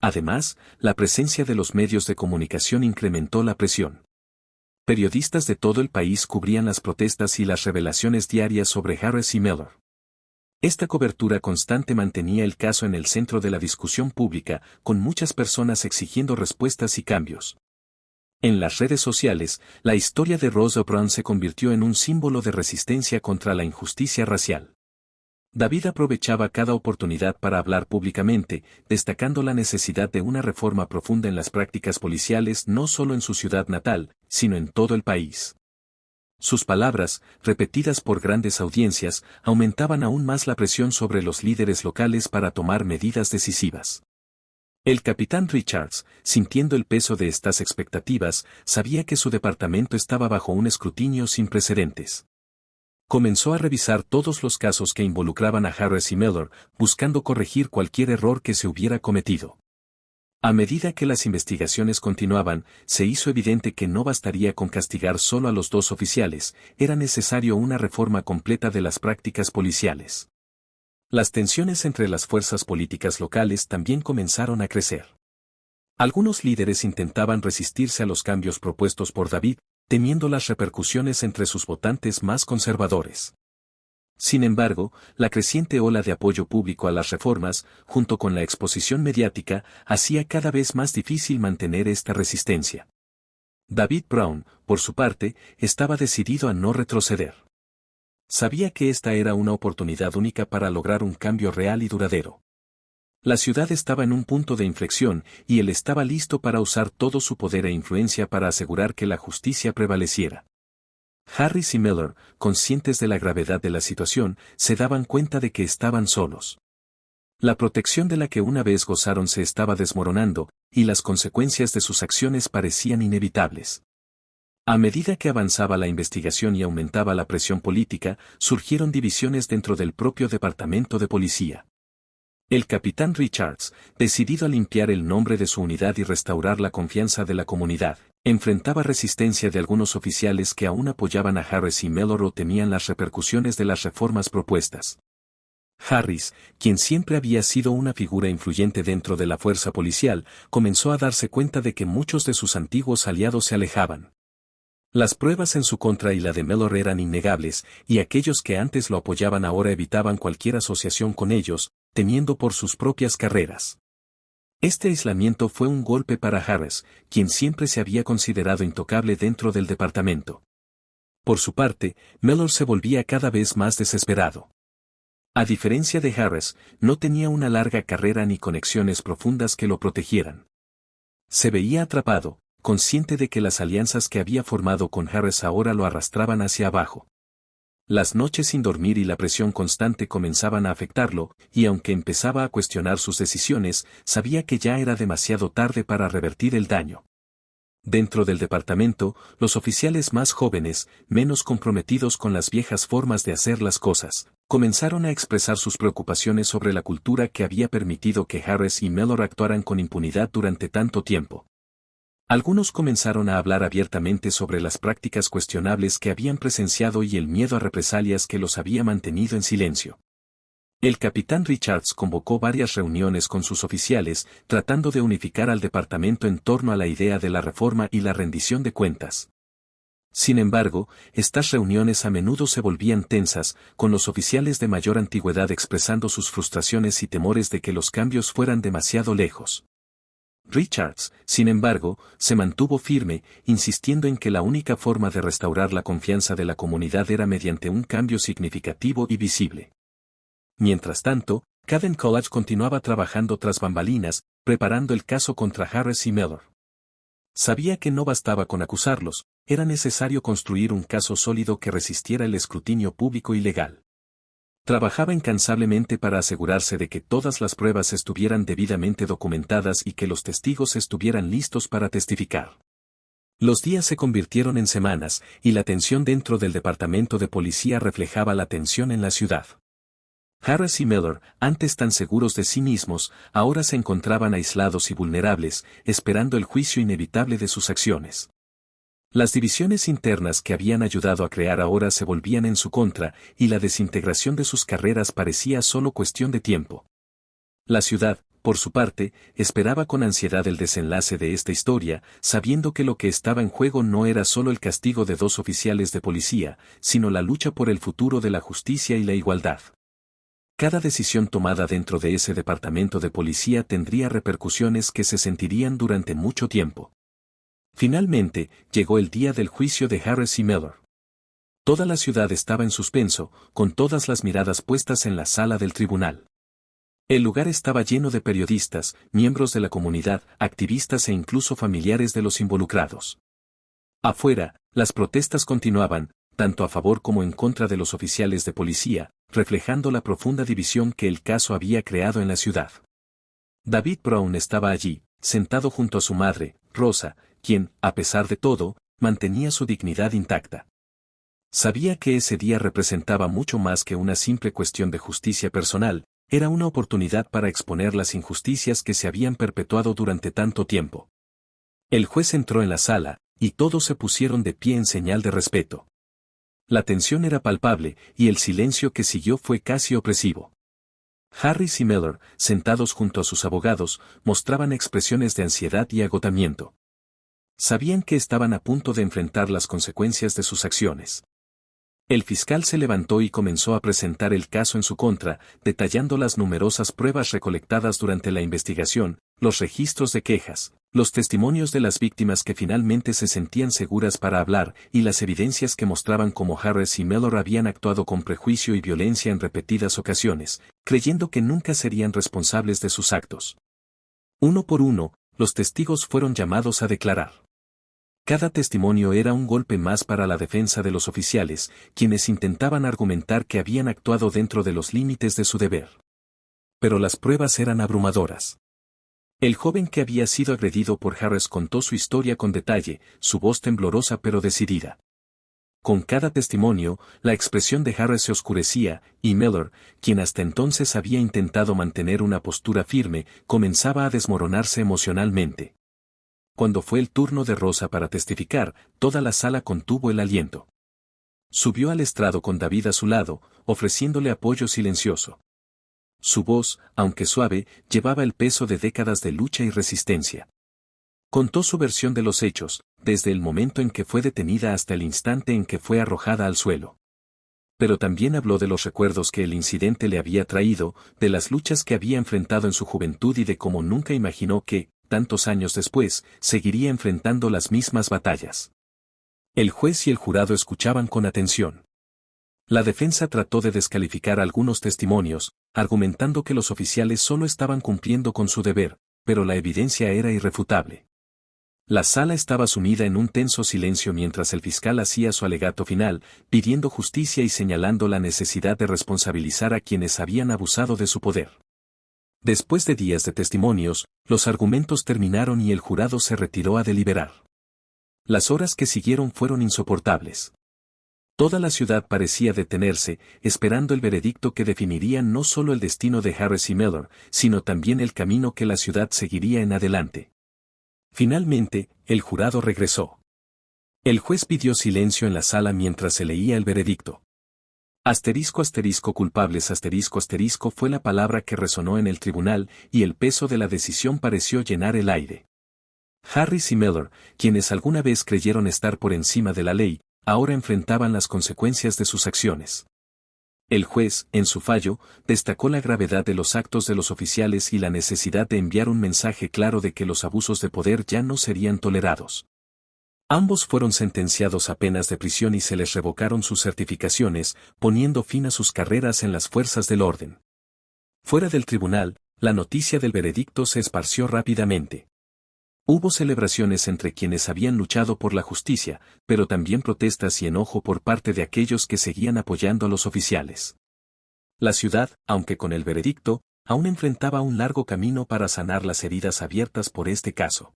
Además, la presencia de los medios de comunicación incrementó la presión. Periodistas de todo el país cubrían las protestas y las revelaciones diarias sobre Harris y Mellor. Esta cobertura constante mantenía el caso en el centro de la discusión pública, con muchas personas exigiendo respuestas y cambios. En las redes sociales, la historia de Rosa Brown se convirtió en un símbolo de resistencia contra la injusticia racial. David aprovechaba cada oportunidad para hablar públicamente, destacando la necesidad de una reforma profunda en las prácticas policiales no solo en su ciudad natal, sino en todo el país. Sus palabras, repetidas por grandes audiencias, aumentaban aún más la presión sobre los líderes locales para tomar medidas decisivas. El capitán Richards, sintiendo el peso de estas expectativas, sabía que su departamento estaba bajo un escrutinio sin precedentes. Comenzó a revisar todos los casos que involucraban a Harris y Mellor, buscando corregir cualquier error que se hubiera cometido. A medida que las investigaciones continuaban, se hizo evidente que no bastaría con castigar solo a los dos oficiales, era necesario una reforma completa de las prácticas policiales. Las tensiones entre las fuerzas políticas locales también comenzaron a crecer. Algunos líderes intentaban resistirse a los cambios propuestos por David, temiendo las repercusiones entre sus votantes más conservadores. Sin embargo, la creciente ola de apoyo público a las reformas, junto con la exposición mediática, hacía cada vez más difícil mantener esta resistencia. David Brown, por su parte, estaba decidido a no retroceder. Sabía que esta era una oportunidad única para lograr un cambio real y duradero. La ciudad estaba en un punto de inflexión y él estaba listo para usar todo su poder e influencia para asegurar que la justicia prevaleciera. Harris y Mellor, conscientes de la gravedad de la situación, se daban cuenta de que estaban solos. La protección de la que una vez gozaron se estaba desmoronando, y las consecuencias de sus acciones parecían inevitables. A medida que avanzaba la investigación y aumentaba la presión política, surgieron divisiones dentro del propio departamento de policía. El capitán Richards, decidido a limpiar el nombre de su unidad y restaurar la confianza de la comunidad, enfrentaba resistencia de algunos oficiales que aún apoyaban a Harris y Mellor o temían las repercusiones de las reformas propuestas. Harris, quien siempre había sido una figura influyente dentro de la fuerza policial, comenzó a darse cuenta de que muchos de sus antiguos aliados se alejaban. Las pruebas en su contra y la de Mellor eran innegables, y aquellos que antes lo apoyaban ahora evitaban cualquier asociación con ellos, temiendo por sus propias carreras. Este aislamiento fue un golpe para Harris, quien siempre se había considerado intocable dentro del departamento. Por su parte, Mellor se volvía cada vez más desesperado. A diferencia de Harris, no tenía una larga carrera ni conexiones profundas que lo protegieran. Se veía atrapado, consciente de que las alianzas que había formado con Harris ahora lo arrastraban hacia abajo. Las noches sin dormir y la presión constante comenzaban a afectarlo, y aunque empezaba a cuestionar sus decisiones, sabía que ya era demasiado tarde para revertir el daño. Dentro del departamento, los oficiales más jóvenes, menos comprometidos con las viejas formas de hacer las cosas, comenzaron a expresar sus preocupaciones sobre la cultura que había permitido que Harris y Mellor actuaran con impunidad durante tanto tiempo. Algunos comenzaron a hablar abiertamente sobre las prácticas cuestionables que habían presenciado y el miedo a represalias que los había mantenido en silencio. El capitán Richards convocó varias reuniones con sus oficiales, tratando de unificar al departamento en torno a la idea de la reforma y la rendición de cuentas. Sin embargo, estas reuniones a menudo se volvían tensas, con los oficiales de mayor antigüedad expresando sus frustraciones y temores de que los cambios fueran demasiado lejos. Richards, sin embargo, se mantuvo firme, insistiendo en que la única forma de restaurar la confianza de la comunidad era mediante un cambio significativo y visible. Mientras tanto, Caden College continuaba trabajando tras bambalinas, preparando el caso contra Harris y Mellor. Sabía que no bastaba con acusarlos, era necesario construir un caso sólido que resistiera el escrutinio público y legal. Trabajaba incansablemente para asegurarse de que todas las pruebas estuvieran debidamente documentadas y que los testigos estuvieran listos para testificar. Los días se convirtieron en semanas, y la tensión dentro del departamento de policía reflejaba la tensión en la ciudad. Harris y Mellor, antes tan seguros de sí mismos, ahora se encontraban aislados y vulnerables, esperando el juicio inevitable de sus acciones. Las divisiones internas que habían ayudado a crear ahora se volvían en su contra, y la desintegración de sus carreras parecía solo cuestión de tiempo. La ciudad, por su parte, esperaba con ansiedad el desenlace de esta historia, sabiendo que lo que estaba en juego no era solo el castigo de 2 oficiales de policía, sino la lucha por el futuro de la justicia y la igualdad. Cada decisión tomada dentro de ese departamento de policía tendría repercusiones que se sentirían durante mucho tiempo. Finalmente, llegó el día del juicio de Harris y Mellor. Toda la ciudad estaba en suspenso, con todas las miradas puestas en la sala del tribunal. El lugar estaba lleno de periodistas, miembros de la comunidad, activistas e incluso familiares de los involucrados. Afuera, las protestas continuaban, tanto a favor como en contra de los oficiales de policía, reflejando la profunda división que el caso había creado en la ciudad. David Brown estaba allí, sentado junto a su madre, Rosa, quien, a pesar de todo, mantenía su dignidad intacta. Sabía que ese día representaba mucho más que una simple cuestión de justicia personal, era una oportunidad para exponer las injusticias que se habían perpetuado durante tanto tiempo. El juez entró en la sala, y todos se pusieron de pie en señal de respeto. La tensión era palpable, y el silencio que siguió fue casi opresivo. Harris y Mellor, sentados junto a sus abogados, mostraban expresiones de ansiedad y agotamiento. Sabían que estaban a punto de enfrentar las consecuencias de sus acciones. El fiscal se levantó y comenzó a presentar el caso en su contra, detallando las numerosas pruebas recolectadas durante la investigación, los registros de quejas, los testimonios de las víctimas que finalmente se sentían seguras para hablar, y las evidencias que mostraban cómo Harris y Mellor habían actuado con prejuicio y violencia en repetidas ocasiones, creyendo que nunca serían responsables de sus actos. Uno por uno, los testigos fueron llamados a declarar. Cada testimonio era un golpe más para la defensa de los oficiales, quienes intentaban argumentar que habían actuado dentro de los límites de su deber. Pero las pruebas eran abrumadoras. El joven que había sido agredido por Harris contó su historia con detalle, su voz temblorosa pero decidida. Con cada testimonio, la expresión de Harris se oscurecía, y Miller, quien hasta entonces había intentado mantener una postura firme, comenzaba a desmoronarse emocionalmente. Cuando fue el turno de Rosa para testificar, toda la sala contuvo el aliento. Subió al estrado con David a su lado, ofreciéndole apoyo silencioso. Su voz, aunque suave, llevaba el peso de décadas de lucha y resistencia. Contó su versión de los hechos, desde el momento en que fue detenida hasta el instante en que fue arrojada al suelo. Pero también habló de los recuerdos que el incidente le había traído, de las luchas que había enfrentado en su juventud y de cómo nunca imaginó que, tantos años después, seguiría enfrentando las mismas batallas. El juez y el jurado escuchaban con atención. La defensa trató de descalificar algunos testimonios, argumentando que los oficiales solo estaban cumpliendo con su deber, pero la evidencia era irrefutable. La sala estaba sumida en un tenso silencio mientras el fiscal hacía su alegato final, pidiendo justicia y señalando la necesidad de responsabilizar a quienes habían abusado de su poder. Después de días de testimonios, los argumentos terminaron y el jurado se retiró a deliberar. Las horas que siguieron fueron insoportables. Toda la ciudad parecía detenerse, esperando el veredicto que definiría no solo el destino de Harris y Miller, sino también el camino que la ciudad seguiría en adelante. Finalmente, el jurado regresó. El juez pidió silencio en la sala mientras se leía el veredicto. Asterisco asterisco culpables asterisco asterisco fue la palabra que resonó en el tribunal, y el peso de la decisión pareció llenar el aire. Harris y Miller, quienes alguna vez creyeron estar por encima de la ley, ahora enfrentaban las consecuencias de sus acciones. El juez, en su fallo, destacó la gravedad de los actos de los oficiales y la necesidad de enviar un mensaje claro de que los abusos de poder ya no serían tolerados. Ambos fueron sentenciados a penas de prisión y se les revocaron sus certificaciones, poniendo fin a sus carreras en las fuerzas del orden. Fuera del tribunal, la noticia del veredicto se esparció rápidamente. Hubo celebraciones entre quienes habían luchado por la justicia, pero también protestas y enojo por parte de aquellos que seguían apoyando a los oficiales. La ciudad, aunque con el veredicto, aún enfrentaba un largo camino para sanar las heridas abiertas por este caso.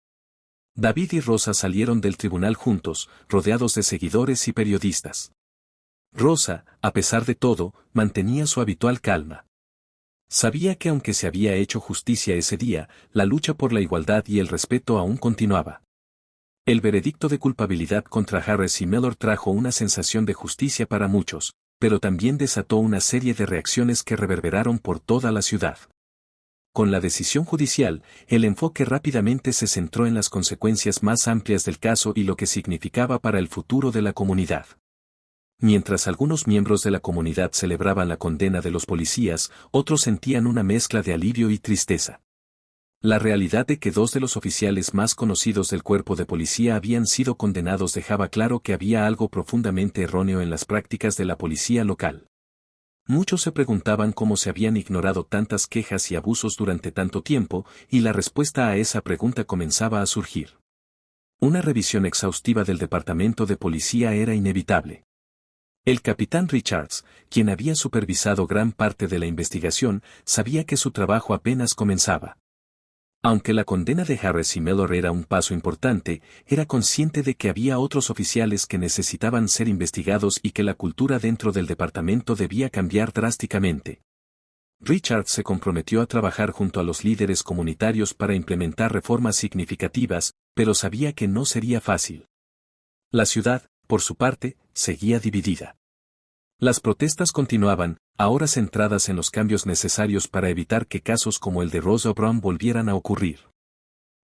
David y Rosa salieron del tribunal juntos, rodeados de seguidores y periodistas. Rosa, a pesar de todo, mantenía su habitual calma. Sabía que aunque se había hecho justicia ese día, la lucha por la igualdad y el respeto aún continuaba. El veredicto de culpabilidad contra Harris y Miller trajo una sensación de justicia para muchos, pero también desató una serie de reacciones que reverberaron por toda la ciudad. Con la decisión judicial, el enfoque rápidamente se centró en las consecuencias más amplias del caso y lo que significaba para el futuro de la comunidad. Mientras algunos miembros de la comunidad celebraban la condena de los policías, otros sentían una mezcla de alivio y tristeza. La realidad de que dos de los oficiales más conocidos del cuerpo de policía habían sido condenados dejaba claro que había algo profundamente erróneo en las prácticas de la policía local. Muchos se preguntaban cómo se habían ignorado tantas quejas y abusos durante tanto tiempo, y la respuesta a esa pregunta comenzaba a surgir. Una revisión exhaustiva del departamento de policía era inevitable. El capitán Richards, quien había supervisado gran parte de la investigación, sabía que su trabajo apenas comenzaba. Aunque la condena de Harris y Miller era un paso importante, era consciente de que había otros oficiales que necesitaban ser investigados y que la cultura dentro del departamento debía cambiar drásticamente. Richards se comprometió a trabajar junto a los líderes comunitarios para implementar reformas significativas, pero sabía que no sería fácil. La ciudad, por su parte, seguía dividida. Las protestas continuaban, ahora centradas en los cambios necesarios para evitar que casos como el de Rosa Brown volvieran a ocurrir.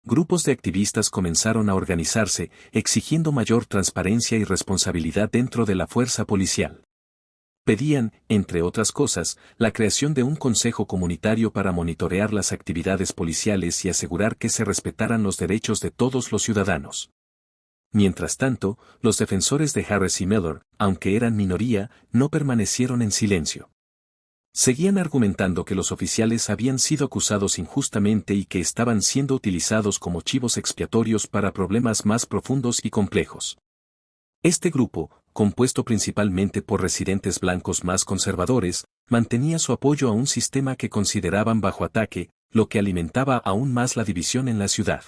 Grupos de activistas comenzaron a organizarse, exigiendo mayor transparencia y responsabilidad dentro de la fuerza policial. Pedían, entre otras cosas, la creación de un consejo comunitario para monitorear las actividades policiales y asegurar que se respetaran los derechos de todos los ciudadanos. Mientras tanto, los defensores de Harris y Miller, aunque eran minoría, no permanecieron en silencio. Seguían argumentando que los oficiales habían sido acusados injustamente y que estaban siendo utilizados como chivos expiatorios para problemas más profundos y complejos. Este grupo, compuesto principalmente por residentes blancos más conservadores, mantenía su apoyo a un sistema que consideraban bajo ataque, lo que alimentaba aún más la división en la ciudad.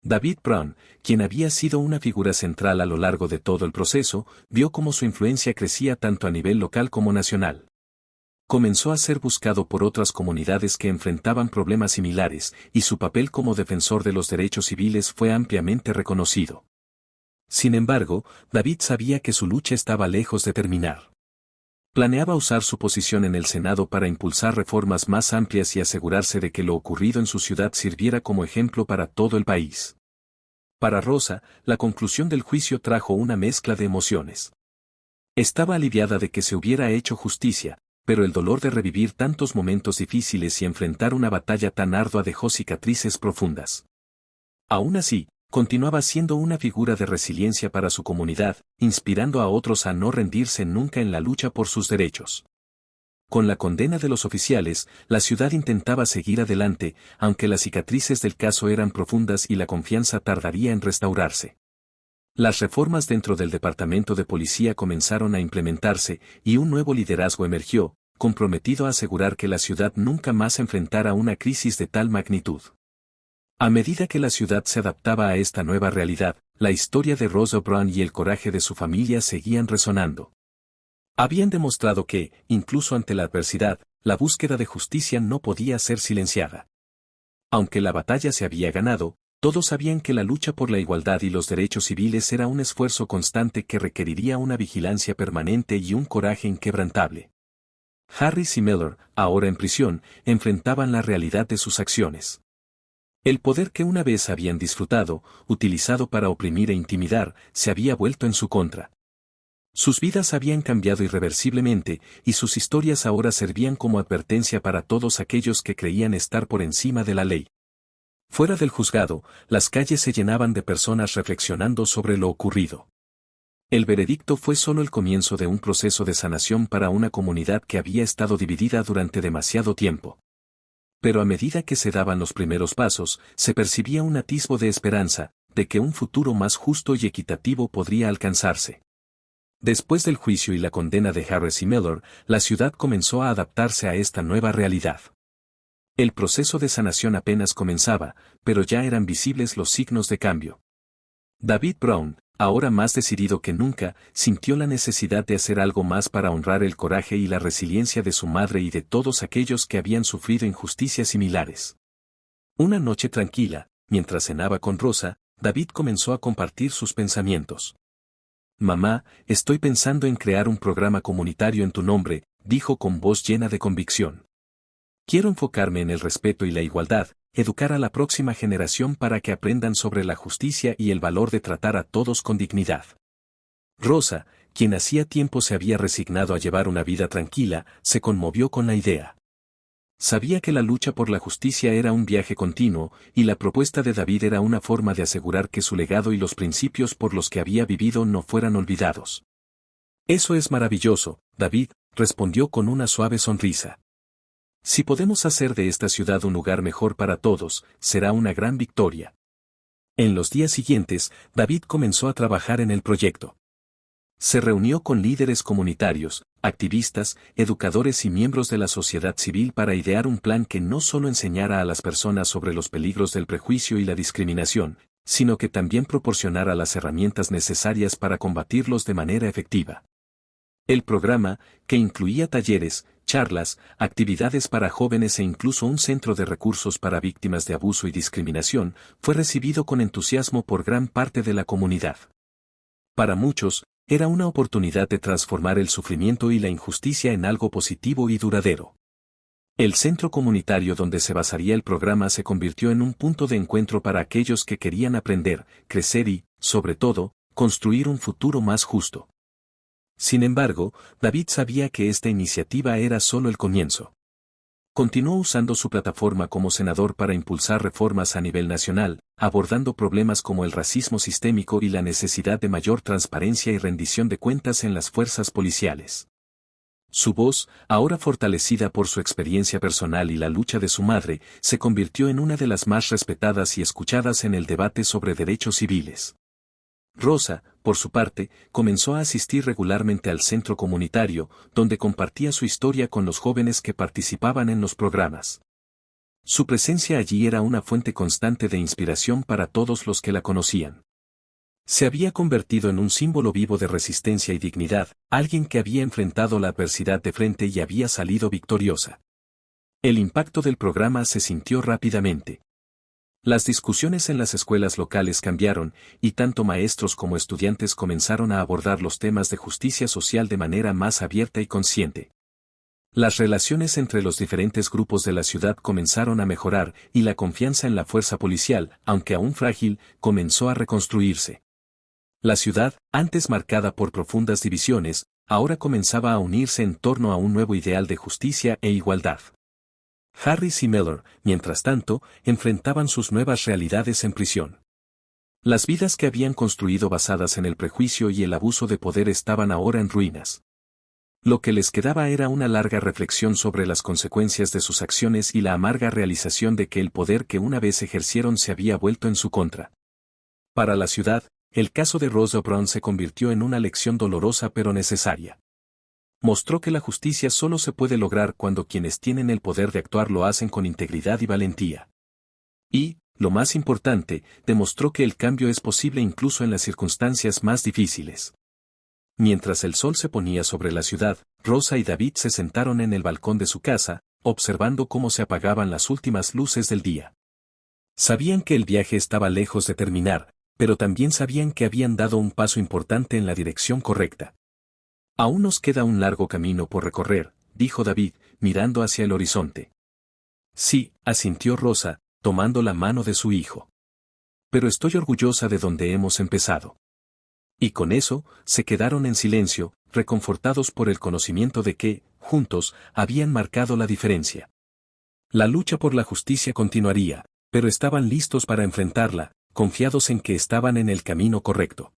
David Brown, quien había sido una figura central a lo largo de todo el proceso, vio cómo su influencia crecía tanto a nivel local como nacional. Comenzó a ser buscado por otras comunidades que enfrentaban problemas similares, y su papel como defensor de los derechos civiles fue ampliamente reconocido. Sin embargo, David sabía que su lucha estaba lejos de terminar. Planeaba usar su posición en el Senado para impulsar reformas más amplias y asegurarse de que lo ocurrido en su ciudad sirviera como ejemplo para todo el país. Para Rosa, la conclusión del juicio trajo una mezcla de emociones. Estaba aliviada de que se hubiera hecho justicia, pero el dolor de revivir tantos momentos difíciles y enfrentar una batalla tan ardua dejó cicatrices profundas. Aún así, continuaba siendo una figura de resiliencia para su comunidad, inspirando a otros a no rendirse nunca en la lucha por sus derechos. Con la condena de los oficiales, la ciudad intentaba seguir adelante, aunque las cicatrices del caso eran profundas y la confianza tardaría en restaurarse. Las reformas dentro del departamento de policía comenzaron a implementarse, y un nuevo liderazgo emergió, comprometido a asegurar que la ciudad nunca más enfrentara una crisis de tal magnitud. A medida que la ciudad se adaptaba a esta nueva realidad, la historia de Rosa Brown y el coraje de su familia seguían resonando. Habían demostrado que, incluso ante la adversidad, la búsqueda de justicia no podía ser silenciada. Aunque la batalla se había ganado, todos sabían que la lucha por la igualdad y los derechos civiles era un esfuerzo constante que requeriría una vigilancia permanente y un coraje inquebrantable. Harris y Miller, ahora en prisión, enfrentaban la realidad de sus acciones. El poder que una vez habían disfrutado, utilizado para oprimir e intimidar, se había vuelto en su contra. Sus vidas habían cambiado irreversiblemente, y sus historias ahora servían como advertencia para todos aquellos que creían estar por encima de la ley. Fuera del juzgado, las calles se llenaban de personas reflexionando sobre lo ocurrido. El veredicto fue solo el comienzo de un proceso de sanación para una comunidad que había estado dividida durante demasiado tiempo. Pero a medida que se daban los primeros pasos, se percibía un atisbo de esperanza, de que un futuro más justo y equitativo podría alcanzarse. Después del juicio y la condena de Harris y Miller, la ciudad comenzó a adaptarse a esta nueva realidad. El proceso de sanación apenas comenzaba, pero ya eran visibles los signos de cambio. David Brown, ahora más decidido que nunca, sintió la necesidad de hacer algo más para honrar el coraje y la resiliencia de su madre y de todos aquellos que habían sufrido injusticias similares. Una noche tranquila, mientras cenaba con Rosa, David comenzó a compartir sus pensamientos. «Mamá, estoy pensando en crear un programa comunitario en tu nombre», dijo con voz llena de convicción. «Quiero enfocarme en el respeto y la igualdad, educar a la próxima generación para que aprendan sobre la justicia y el valor de tratar a todos con dignidad». Rosa, quien hacía tiempo se había resignado a llevar una vida tranquila, se conmovió con la idea. Sabía que la lucha por la justicia era un viaje continuo, y la propuesta de David era una forma de asegurar que su legado y los principios por los que había vivido no fueran olvidados. «Eso es maravilloso», David respondió con una suave sonrisa. «Si podemos hacer de esta ciudad un lugar mejor para todos, será una gran victoria». En los días siguientes, David comenzó a trabajar en el proyecto. Se reunió con líderes comunitarios, activistas, educadores y miembros de la sociedad civil para idear un plan que no solo enseñara a las personas sobre los peligros del prejuicio y la discriminación, sino que también proporcionara las herramientas necesarias para combatirlos de manera efectiva. El programa, que incluía talleres, charlas, actividades para jóvenes e incluso un centro de recursos para víctimas de abuso y discriminación, fue recibido con entusiasmo por gran parte de la comunidad. Para muchos, era una oportunidad de transformar el sufrimiento y la injusticia en algo positivo y duradero. El centro comunitario donde se basaría el programa se convirtió en un punto de encuentro para aquellos que querían aprender, crecer y, sobre todo, construir un futuro más justo. Sin embargo, David sabía que esta iniciativa era solo el comienzo. Continuó usando su plataforma como senador para impulsar reformas a nivel nacional, abordando problemas como el racismo sistémico y la necesidad de mayor transparencia y rendición de cuentas en las fuerzas policiales. Su voz, ahora fortalecida por su experiencia personal y la lucha de su madre, se convirtió en una de las más respetadas y escuchadas en el debate sobre derechos civiles. Rosa, por su parte, comenzó a asistir regularmente al centro comunitario, donde compartía su historia con los jóvenes que participaban en los programas. Su presencia allí era una fuente constante de inspiración para todos los que la conocían. Se había convertido en un símbolo vivo de resistencia y dignidad, alguien que había enfrentado la adversidad de frente y había salido victoriosa. El impacto del programa se sintió rápidamente. Las discusiones en las escuelas locales cambiaron, y tanto maestros como estudiantes comenzaron a abordar los temas de justicia social de manera más abierta y consciente. Las relaciones entre los diferentes grupos de la ciudad comenzaron a mejorar y la confianza en la fuerza policial, aunque aún frágil, comenzó a reconstruirse. La ciudad, antes marcada por profundas divisiones, ahora comenzaba a unirse en torno a un nuevo ideal de justicia e igualdad. Harris y Miller, mientras tanto, enfrentaban sus nuevas realidades en prisión. Las vidas que habían construido basadas en el prejuicio y el abuso de poder estaban ahora en ruinas. Lo que les quedaba era una larga reflexión sobre las consecuencias de sus acciones y la amarga realización de que el poder que una vez ejercieron se había vuelto en su contra. Para la ciudad, el caso de Rosa Brown se convirtió en una lección dolorosa pero necesaria. Mostró que la justicia solo se puede lograr cuando quienes tienen el poder de actuar lo hacen con integridad y valentía. Y, lo más importante, demostró que el cambio es posible incluso en las circunstancias más difíciles. Mientras el sol se ponía sobre la ciudad, Rosa y David se sentaron en el balcón de su casa, observando cómo se apagaban las últimas luces del día. Sabían que el viaje estaba lejos de terminar, pero también sabían que habían dado un paso importante en la dirección correcta. Aún nos queda un largo camino por recorrer, dijo David, mirando hacia el horizonte. Sí, asintió Rosa, tomando la mano de su hijo. Pero estoy orgullosa de donde hemos empezado. Y con eso, se quedaron en silencio, reconfortados por el conocimiento de que, juntos, habían marcado la diferencia. La lucha por la justicia continuaría, pero estaban listos para enfrentarla, confiados en que estaban en el camino correcto.